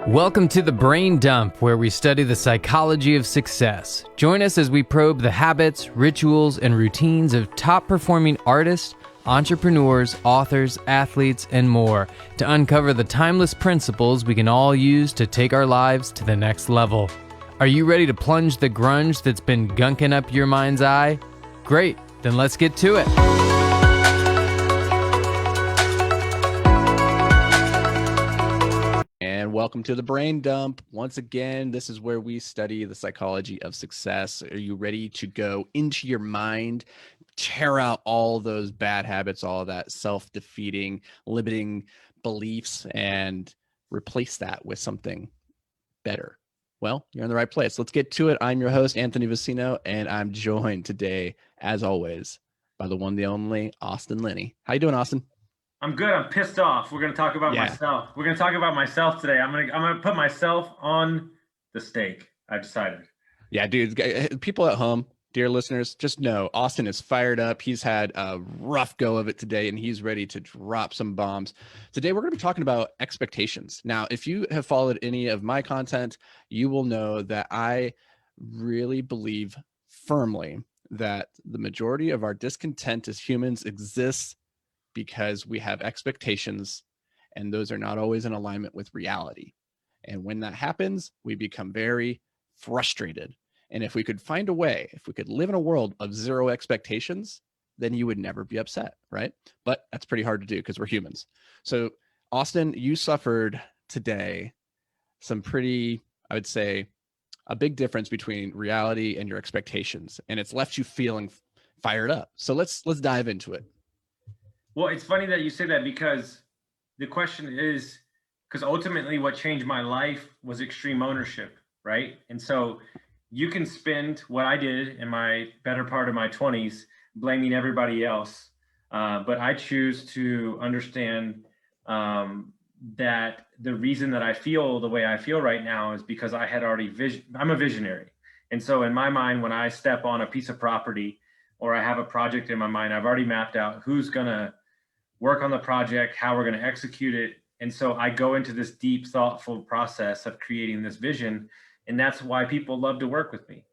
Welcome to the Brain Dump, where we study the psychology of success. Join us as we probe the habits, rituals, and routines of top-performing artists, entrepreneurs, authors, athletes, and more to uncover the timeless principles we can all use to take our lives to the next level. Are you ready to plunge the grunge that's been gunking up your mind's eye? Great, then let's get to it. And welcome to the Brain Dump. Once again, this is where we study the psychology of success. Are you ready to go into your mind, tear out all those bad habits, all of that self-defeating, limiting beliefs, and replace that with something better? Well, you're in the right place. Let's get to it. I'm your host, Anthony Vicino, and I'm joined today, as always, by the one, the only, Austin Linney. How you doing, Austin? I'm good. I'm pissed off. We're going to talk about myself. We're going to talk about myself today. I'm going to put myself on the stake. I've decided. Yeah, dude, people at home, dear listeners, just know Austin is fired up. He's had a rough go of it today, and he's ready to drop some bombs. Today, we're going to be talking about expectations. Now, if you have followed any of my content, you will know that I really believe firmly that the majority of our discontent as humans exists because we have expectations, and those are not always in alignment with reality. And when that happens, we become very frustrated. And if we could find a way, if we could live in a world of zero expectations, then you would never be upset, right? But that's pretty hard to do because we're humans. So, Austin, you suffered today some pretty, I would say, a big difference between reality and your expectations, and it's left you feeling fired up. So let's dive into it. Well, it's funny that you say that, because the question is, because ultimately what changed my life was extreme ownership, right? And so you can spend what I did in my better part of my 20s blaming everybody else. But I choose to understand that the reason that I feel the way I feel right now is because I had already I'm a visionary. And so in my mind, when I step on a piece of property or I have a project in my mind, I've already mapped out who's going to work on the project, how we're going to execute it. And so I go into this deep, thoughtful process of creating this vision. And that's why people love to work with me.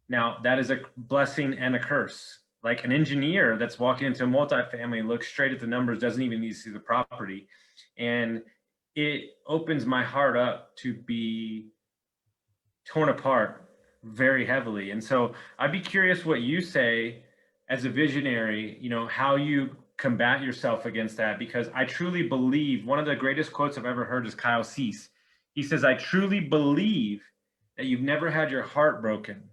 Now, that is a blessing and a curse. Like an engineer that's walking into a multifamily, looks straight at the numbers, doesn't even need to see the property. And it opens my heart up to be torn apart very heavily. And so I'd be curious what you say as a visionary, how you combat yourself against that, because I truly believe one of the greatest quotes I've ever heard is Kyle Cease. He says, "I truly believe that you've never had your heart broken.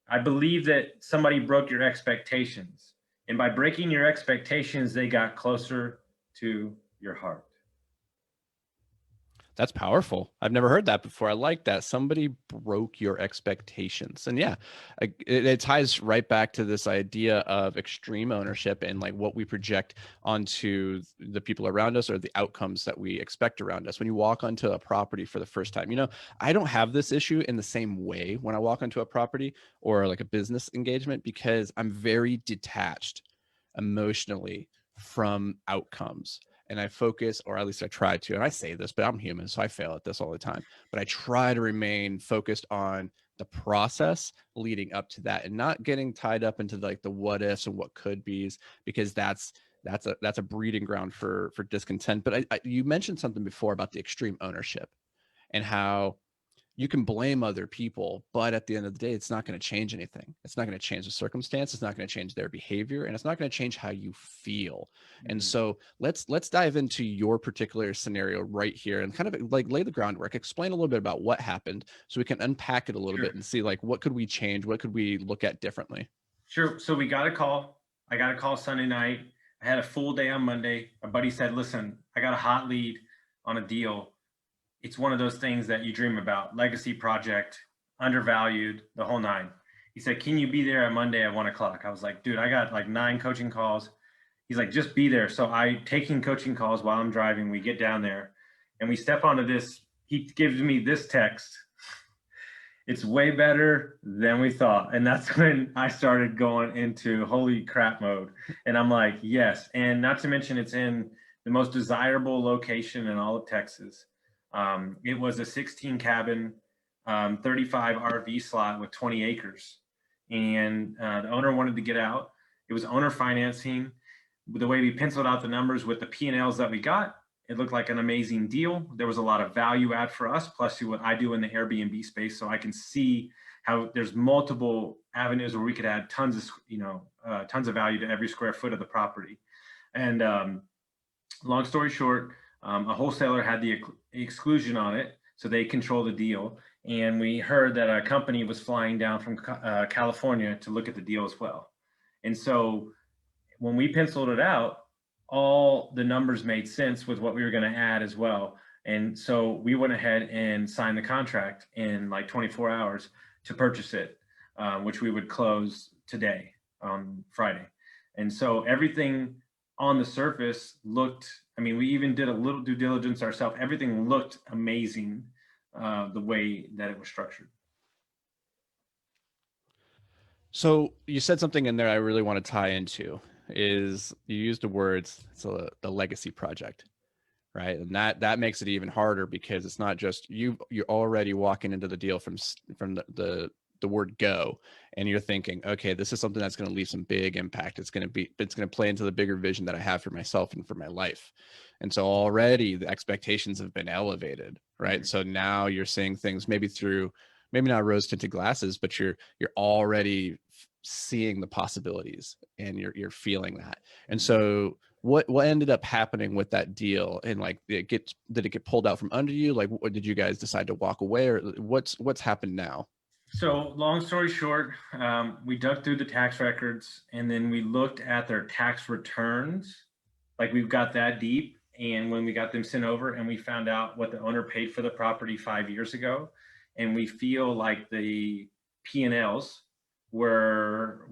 I believe that somebody broke your expectations. And by breaking your expectations, they got closer to your heart." That's powerful. I've never heard that before. I like that. Somebody broke your expectations. And yeah, it ties right back to this idea of extreme ownership and like what we project onto the people around us or the outcomes that we expect around us. When you walk onto a property for the first time, I don't have this issue in the same way when I walk onto a property or like a business engagement, because I'm very detached emotionally from outcomes. And I focus, or at least I try to, and I say this, but I'm human, so I fail at this all the time. But I try to remain focused on the process leading up to that and not getting tied up into like the what ifs and what could be's, because that's a breeding ground for discontent. But you mentioned something before about the extreme ownership and how you can blame other people, but at the end of the day, it's not going to change anything. It's not going to change the circumstance. It's not going to change their behavior, and it's not going to change how you feel. Mm-hmm. And so let's dive into your particular scenario right here and kind of like lay the groundwork, explain a little bit about what happened so we can unpack it a little bit and see like what could we change? What could we look at differently? Sure. So we got a call. I got a call Sunday night. I had a full day on Monday. A buddy said, "Listen, I got a hot lead on a deal. It's one of those things that you dream about, legacy project, undervalued, the whole nine." He said, "Can you be there on Monday at 1:00? I was like, "Dude, I got like 9 coaching calls." He's like, "Just be there." So I taking coaching calls while I'm driving. We get down there and we step onto this. He gives me this text. "It's way better than we thought." And that's when I started going into holy crap mode. And I'm like, yes. And not to mention, it's in the most desirable location in all of Texas. It was a 16 cabin, 35 RV slot with 20 acres. And the owner wanted to get out. It was owner financing. The way we penciled out the numbers with the P&Ls that we got, it looked like an amazing deal. There was a lot of value add for us, plus what I do in the Airbnb space. So I can see how there's multiple avenues where we could add tons of value to every square foot of the property. And long story short, a wholesaler had the exclusion on it, so they control the deal. And we heard that a company was flying down from California to look at the deal as well. And so when we penciled it out, all the numbers made sense with what we were going to add as well. And so we went ahead and signed the contract in like 24 hours to purchase it, which we would close today on Friday. And so everything on the surface looked, I mean, we even did a little due diligence ourselves. Everything looked amazing the way that it was structured. So you said something in there I really want to tie into, is you used the words, it's the legacy project, right? And that makes it even harder, because it's not just you're already walking into the deal from the word go, and you're thinking, okay, this is something that's going to leave some big impact. It's going to play into the bigger vision that I have for myself and for my life. And so already the expectations have been elevated, right? Mm-hmm. So now you're seeing things maybe through, maybe not rose tinted glasses, but you're already seeing the possibilities, and you're feeling that. And so what ended up happening with that deal? And like, did it get pulled out from under you? Like, what did you guys decide to walk away, or what's happened now? So long story short, we dug through the tax records, and then we looked at their tax returns. Like, we've got that deep. And when we got them sent over, and we found out what the owner paid for the property 5 years ago, and we feel like the P&Ls were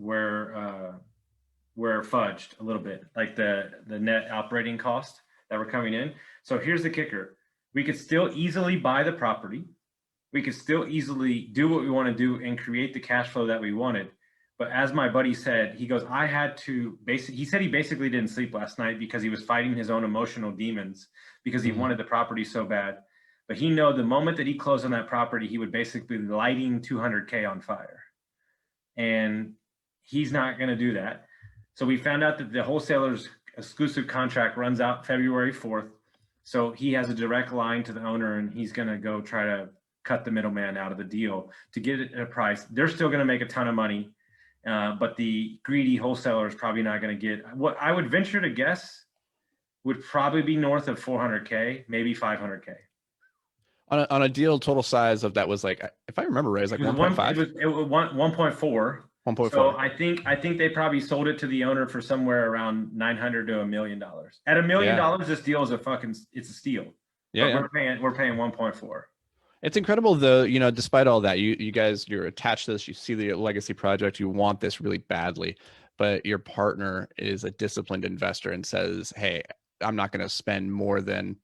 fudged a little bit, like the net operating costs that were coming in. So here's the kicker: we could still easily buy the property. We could still easily do what we want to do and create the cash flow that we wanted. But as my buddy said, he goes, he said he basically didn't sleep last night because he was fighting his own emotional demons, because he wanted the property so bad. But he know the moment that he closed on that property, he would basically be lighting 200K on fire. And he's not going to do that. So we found out that the wholesaler's exclusive contract runs out February 4th. So he has a direct line to the owner, and he's going to go try to cut the middleman out of the deal to get it at a price. They're still going to make a ton of money, but the greedy wholesaler is probably not going to get what I would venture to guess would probably be north of 400K, maybe 500K. On a deal total size of that was like, if I remember right, it was like 1.5. It was 1.4. 1.4. So I think they probably sold it to the owner for somewhere around $900 to $1 million. At $1 million, this deal is it's a steal. Yeah, we're paying 1.4. It's incredible though, despite all that, you guys, you're attached to this, you see the legacy project, you want this really badly, but your partner is a disciplined investor and says, hey, I'm not going to spend more than,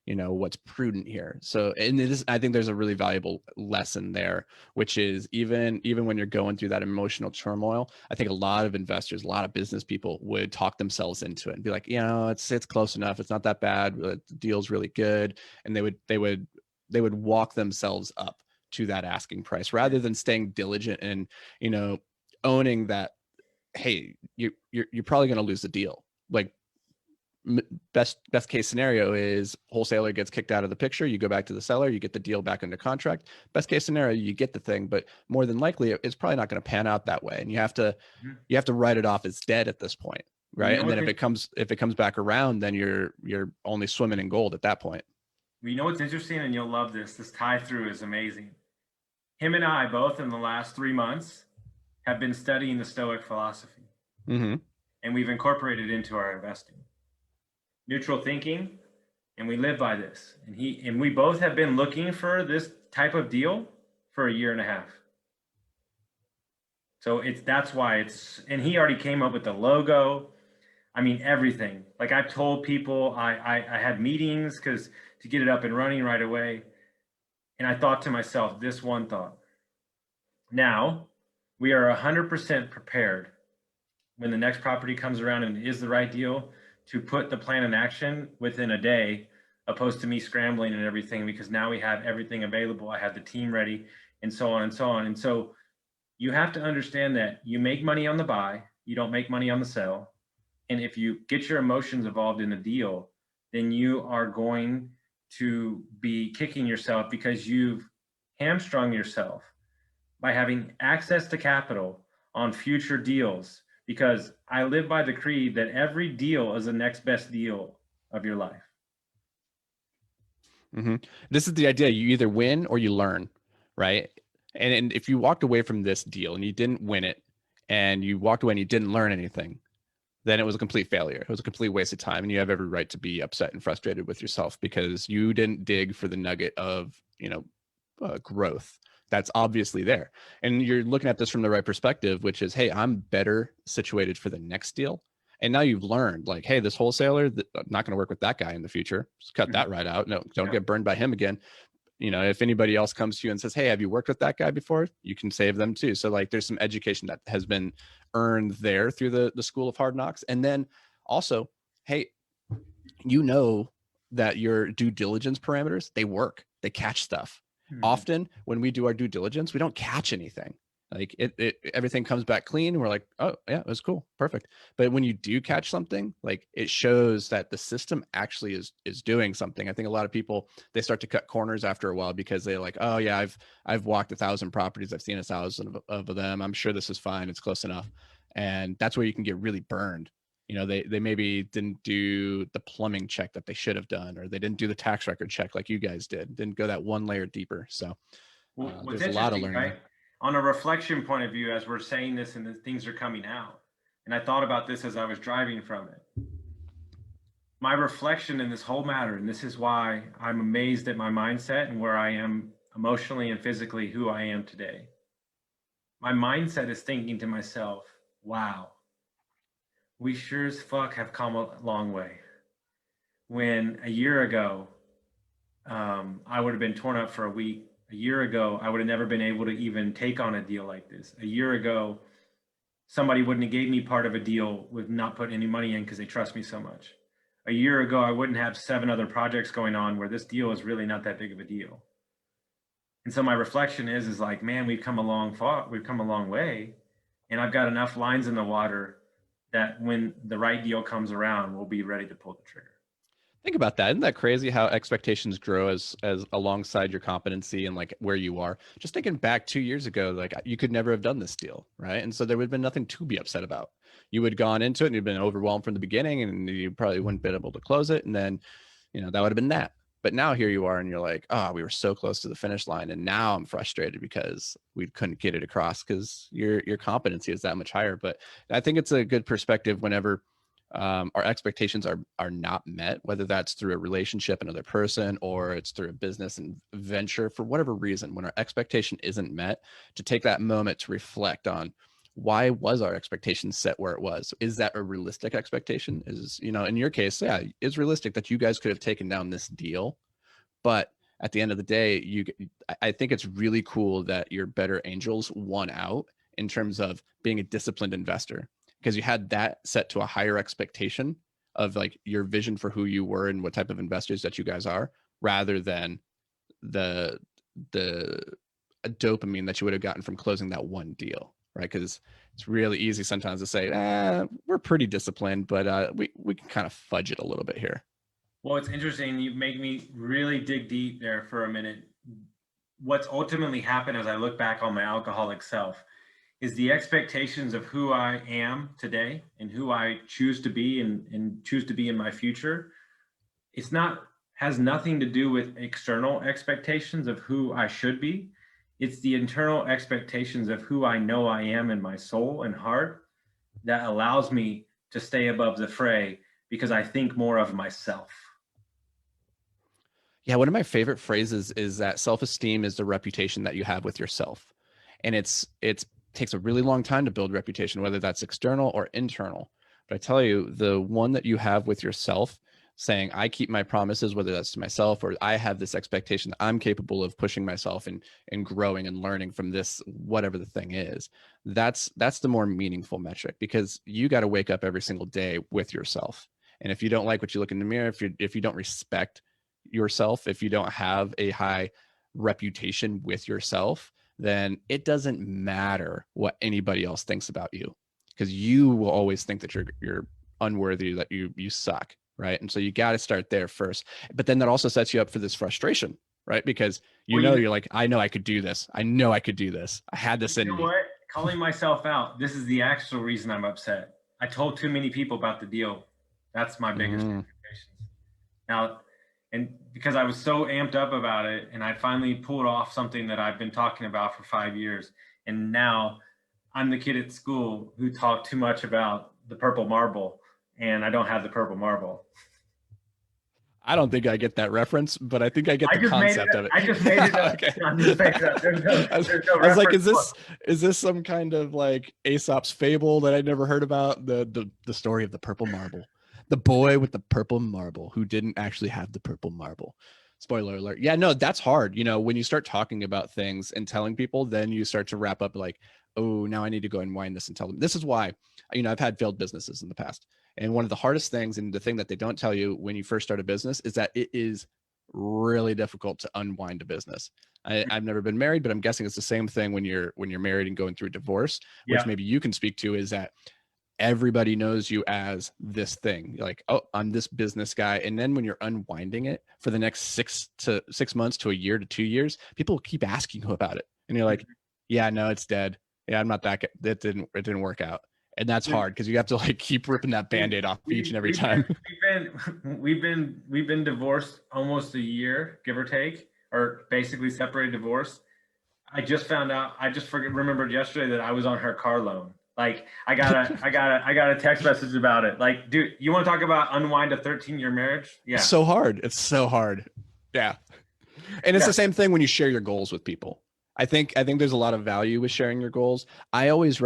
what's prudent here. So, and I think there's a really valuable lesson there, which is even when you're going through that emotional turmoil, I think a lot of investors, a lot of business people would talk themselves into it and be like, it's close enough. It's not that bad. The deal's really good. And they would walk themselves up to that asking price rather than staying diligent and, owning that, hey, you're probably going to lose the deal. Like, best case scenario is wholesaler gets kicked out of the picture. You go back to the seller, you get the deal back under contract. Best case scenario, you get the thing, but more than likely it's probably not going to pan out that way. And you have to write it off as dead at this point. Right. And then if it comes back around, then you're only swimming in gold at that point. You know what's interesting, and you'll love this. This tie through is amazing. Him and I both in the last 3 months have been studying the Stoic philosophy, and we've incorporated it into our investing. Neutral thinking, and we live by this. And we both have been looking for this type of deal for 1.5 years. So that's why and he already came up with the logo. I mean, everything. Like, I've told people, I had meetings to get it up and running right away. And I thought to myself, this one thought: now we are 100% prepared when the next property comes around and is the right deal to put the plan in action within a day opposed to me scrambling and everything, because now we have everything available. I have the team ready, and so on and so on. And so you have to understand that you make money on the buy, you don't make money on the sell. And if you get your emotions involved in a deal, then you are going to be kicking yourself, because you've hamstrung yourself by having access to capital on future deals. Because I live by the creed that every deal is the next best deal of your life. Mm-hmm. This is the idea. You either win or you learn, right? And if you walked away from this deal and you didn't win it, and you walked away and you didn't learn anything, then it was a complete failure. It was a complete waste of time. And you have every right to be upset and frustrated with yourself because you didn't dig for the nugget of, growth that's obviously there. And you're looking at this from the right perspective, which is, hey, I'm better situated for the next deal. And now you've learned, like, hey, this wholesaler, I'm not going to work with that guy in the future. Just cut that right out. No, don't get burned by him again. If anybody else comes to you and says, hey, have you worked with that guy before? You can save them too. So like there's some education that has been earned there through the school of hard knocks. And then also, hey, that your due diligence parameters, they work, they catch stuff. Often when we do our due diligence, we don't catch anything. Like everything comes back clean. We're like, oh yeah, it was cool. Perfect. But when you do catch something, like it shows that the system actually is doing something. I think a lot of people, they start to cut corners after a while because they're like, oh yeah, I've walked 1,000 properties. I've seen 1,000 of them. I'm sure this is fine. It's close enough. And that's where you can get really burned. They maybe didn't do the plumbing check that they should have done, or they didn't do the tax record check like you guys didn't go that one layer deeper. So what's there's a lot of learning. Right? On a reflection point of view, as we're saying this and the things are coming out, and I thought about this as I was driving from it. My reflection in this whole matter, and this is why I'm amazed at my mindset and where I am emotionally and physically, who I am today. My mindset is thinking to myself, wow, we sure as fuck have come a long way. When a year ago, I would have been torn up for a week. A year ago, I would have never been able to even take on a deal like this. A year ago, somebody wouldn't have gave me part of a deal with not putting any money in because they trust me so much. A year ago, I wouldn't have 7 other projects going on where this deal is really not that big of a deal. And so my reflection is like, man, we've come a long way. And I've got enough lines in the water that when the right deal comes around, we'll be ready to pull the trigger. Think about that. Isn't that crazy how expectations grow as alongside your competency and like where you are? Just thinking back 2 years ago, like you could never have done this deal, right? And so there would have been nothing to be upset about. You would have gone into it and you'd been overwhelmed from the beginning, and you probably wouldn't have been able to close it. And then, that would have been that. But now here you are and you're like, oh, we were so close to the finish line. And now I'm frustrated because we couldn't get it across because your competency is that much higher. But I think it's a good perspective whenever our expectations are not met, whether that's through a relationship, another person, or it's through a business and venture, for whatever reason, when our expectation isn't met, to take that moment to reflect on why was our expectation set where it was? Is that a realistic expectation? Is, in your case, yeah, it's realistic that you guys could have taken down this deal, but at the end of the day, I think it's really cool that your better angels won out in terms of being a disciplined investor, because you had that set to a higher expectation of like your vision for who you were and what type of investors that you guys are, rather than the dopamine that you would have gotten from closing that one deal, right? Because it's really easy sometimes to say, we're pretty disciplined, but we can kind of fudge it a little bit here. Well, it's interesting. You make me really dig deep there for a minute. What's ultimately happened as I look back on my alcoholic self is the expectations of who I am today and who I choose to be and choose to be in my future. Has nothing to do with external expectations of who I should be. It's the internal expectations of who I know I am in my soul and heart that allows me to stay above the fray, because I think more of myself. Yeah, one of my favorite phrases is that self-esteem is the reputation that you have with yourself. And it's takes a really long time to build reputation, whether that's external or internal. But I tell you, the one that you have with yourself, saying, I keep my promises, whether that's to myself or I have this expectation that I'm capable of pushing myself and growing and learning from this, whatever the thing is, that's the more meaningful metric, because you got to wake up every single day with yourself. And if you don't like what you look in the mirror, if you don't respect yourself, if you don't have a high reputation with yourself, then it doesn't matter what anybody else thinks about you, because you will always think that you're unworthy, that you suck, right? And so you got to start there first. But then that also sets you up for this frustration, right? Because you're like, I know I could do this. I know I could do this. I had this in me. What? Calling myself out. This is the actual reason I'm upset. I told too many people about the deal. That's my biggest now, and because I was so amped up about it, and I finally pulled off something that I've been talking about for 5 years, and now I'm the kid at school who talked too much about the purple marble, and I don't have the purple marble. I don't think I get that reference, but I think I get the concept of it. I just made it up. Okay. I'm just saying that. There's no I was like, is this some kind of like Aesop's fable that I'd never heard about? The story of the purple marble, the boy with the purple marble who didn't actually have the purple marble. Spoiler alert. Yeah, no, that's hard. When you start talking about things and telling people, then you start to wrap up like, oh, now I need to go and wind this and tell them. This is why, I've had failed businesses in the past. And one of the hardest things, and the thing that they don't tell you when you first start a business, is that it is really difficult to unwind a business. I've never been married, but I'm guessing it's the same thing when you're married and going through a divorce, which maybe you can speak to, is that everybody knows you as this thing. You're like, oh, I'm this business guy. And then when you're unwinding it for the next 6 months to a year to 2 years, people keep asking you about it. And you're like, yeah, no, it's dead. Yeah, I'm not that good. It didn't work out. And that's hard because you have to like keep ripping that Band-Aid off each and every time. We've been divorced almost a year, give or take, or basically separated, divorced. I just found out. I just remembered yesterday that I was on her car loan. Like I got a text message about it. Like, dude, you want to talk about unwind a 13-year marriage? Yeah, it's so hard. It's so hard. Yeah, and it's the same thing when you share your goals with people. I think there's a lot of value with sharing your goals. I always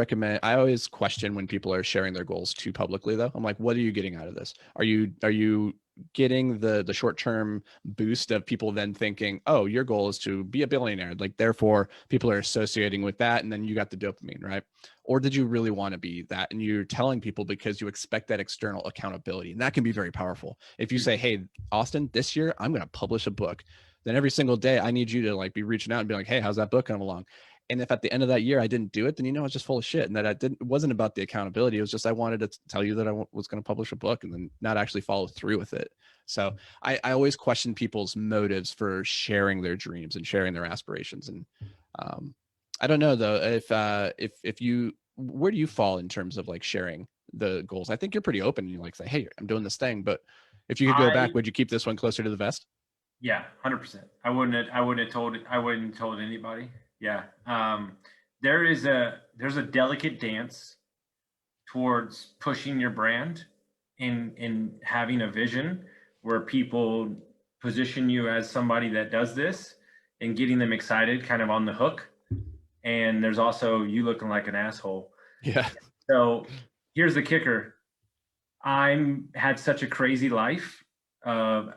question when people are sharing their goals too publicly though. I'm like, what are you getting out of this? Are you getting the short-term boost of people then thinking, oh, your goal is to be a billionaire, like therefore people are associating with that, and then you got the dopamine, right? Or did you really want to be that, and you're telling people because you expect that external accountability? And that can be very powerful. If you say, hey, Austin, this year I'm going to publish a book, then every single day I need you to like be reaching out and be like, hey, how's that book coming along? And if at the end of that year I didn't do it, then I was just full of shit. And that it wasn't about the accountability. It was just I wanted to tell you that I was going to publish a book and then not actually follow through with it. So I always question people's motives for sharing their dreams and sharing their aspirations. And I don't know though, if you, where do you fall in terms of like sharing the goals? I think you're pretty open. You like say, hey, I'm doing this thing, but if you could go back, would you keep this one closer to the vest? Yeah, 100%. I wouldn't have told anybody. Yeah. There's a delicate dance towards pushing your brand in having a vision where people position you as somebody that does this and getting them excited, kind of on the hook. And there's also you looking like an asshole. Yeah. So here's the kicker. Had such a crazy life of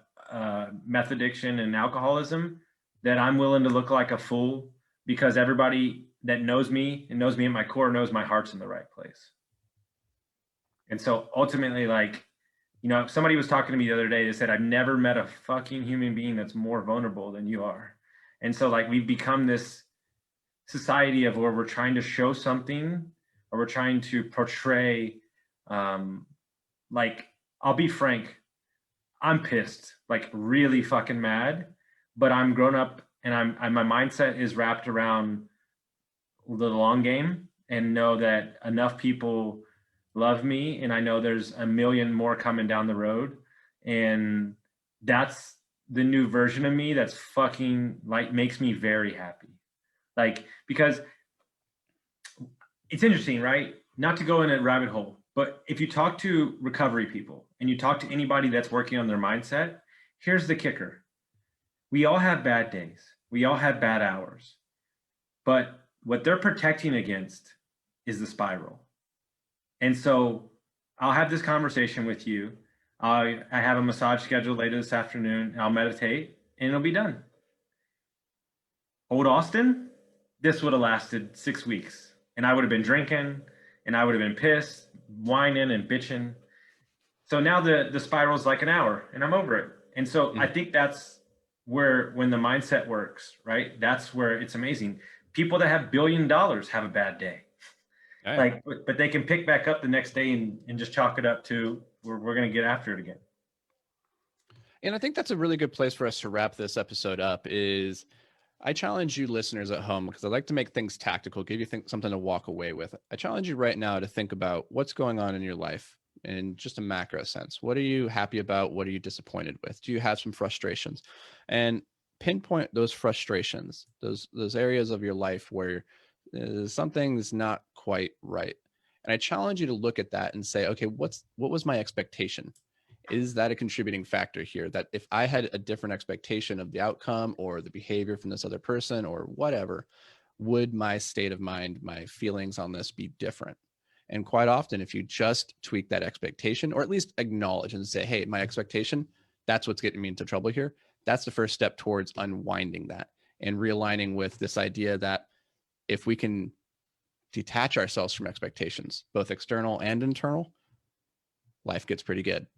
meth addiction and alcoholism that I'm willing to look like a fool because everybody that knows me and knows me at my core knows my heart's in the right place. And so ultimately, like, somebody was talking to me the other day, they said, I've never met a fucking human being that's more vulnerable than you are. And so like we've become this society of where we're trying to show something or we're trying to portray, like, I'll be frank, I'm pissed, like really fucking mad, but I'm grown up and my mindset is wrapped around the long game and know that enough people love me. And I know there's a million more coming down the road. And that's the new version of me. That's fucking like makes me very happy. Like, because it's interesting, right? Not to go in a rabbit hole, but if you talk to recovery people and you talk to anybody that's working on their mindset, here's the kicker. We all have bad days. We all have bad hours. But what they're protecting against is the spiral. And so I'll have this conversation with you. I have a massage scheduled later this afternoon. I'll meditate and it'll be done. Old Austin, this would have lasted 6 weeks. And I would have been drinking and I would have been pissed, whining and bitching. So now the spiral is like an hour and I'm over it. And so I think that's where, when the mindset works, right? That's where it's amazing. People that have $1 billion have a bad day. Yeah. Like, but they can pick back up the next day and just chalk it up to, we're going to get after it again. And I think that's a really good place for us to wrap this episode up. Is I challenge you listeners at home, because I like to make things tactical, give you something to walk away with. I challenge you right now to think about what's going on in your life in just a macro sense. What are you happy about? What are you disappointed with? Do you have some frustrations? And pinpoint those frustrations, those areas of your life where something's not quite right. And I challenge you to look at that and say, okay, what was my expectation? Is that a contributing factor here? That if I had a different expectation of the outcome or the behavior from this other person or whatever, would my state of mind, my feelings on this be different? And quite often, if you just tweak that expectation, or at least acknowledge and say, hey, my expectation, that's what's getting me into trouble here. That's the first step towards unwinding that and realigning with this idea that if we can detach ourselves from expectations, both external and internal, life gets pretty good.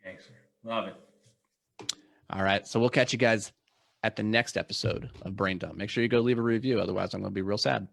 Thanks. Love it. All right. So we'll catch you guys at the next episode of Brain Dump. Make sure you go leave a review. Otherwise, I'm going to be real sad.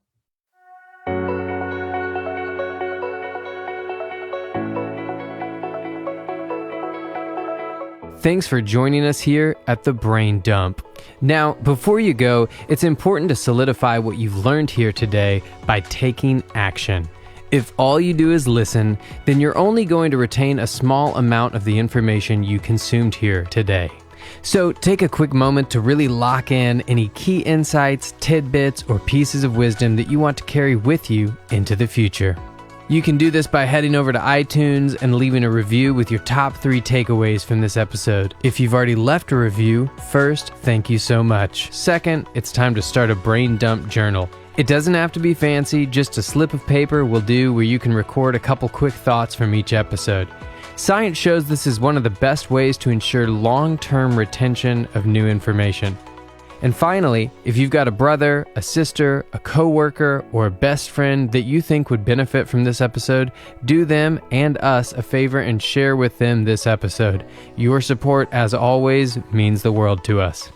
Thanks for joining us here at the Brain Dump. Now, before you go, it's important to solidify what you've learned here today by taking action. If all you do is listen, then you're only going to retain a small amount of the information you consumed here today. So take a quick moment to really lock in any key insights, tidbits, or pieces of wisdom that you want to carry with you into the future. You can do this by heading over to iTunes and leaving a review with your top 3 takeaways from this episode. If you've already left a review, first, thank you so much. Second, it's time to start a Brain Dump journal. It doesn't have to be fancy, just a slip of paper will do, where you can record a couple quick thoughts from each episode. Science shows this is one of the best ways to ensure long-term retention of new information. And finally, if you've got a brother, a sister, a coworker, or a best friend that you think would benefit from this episode, do them and us a favor and share with them this episode. Your support, as always, means the world to us.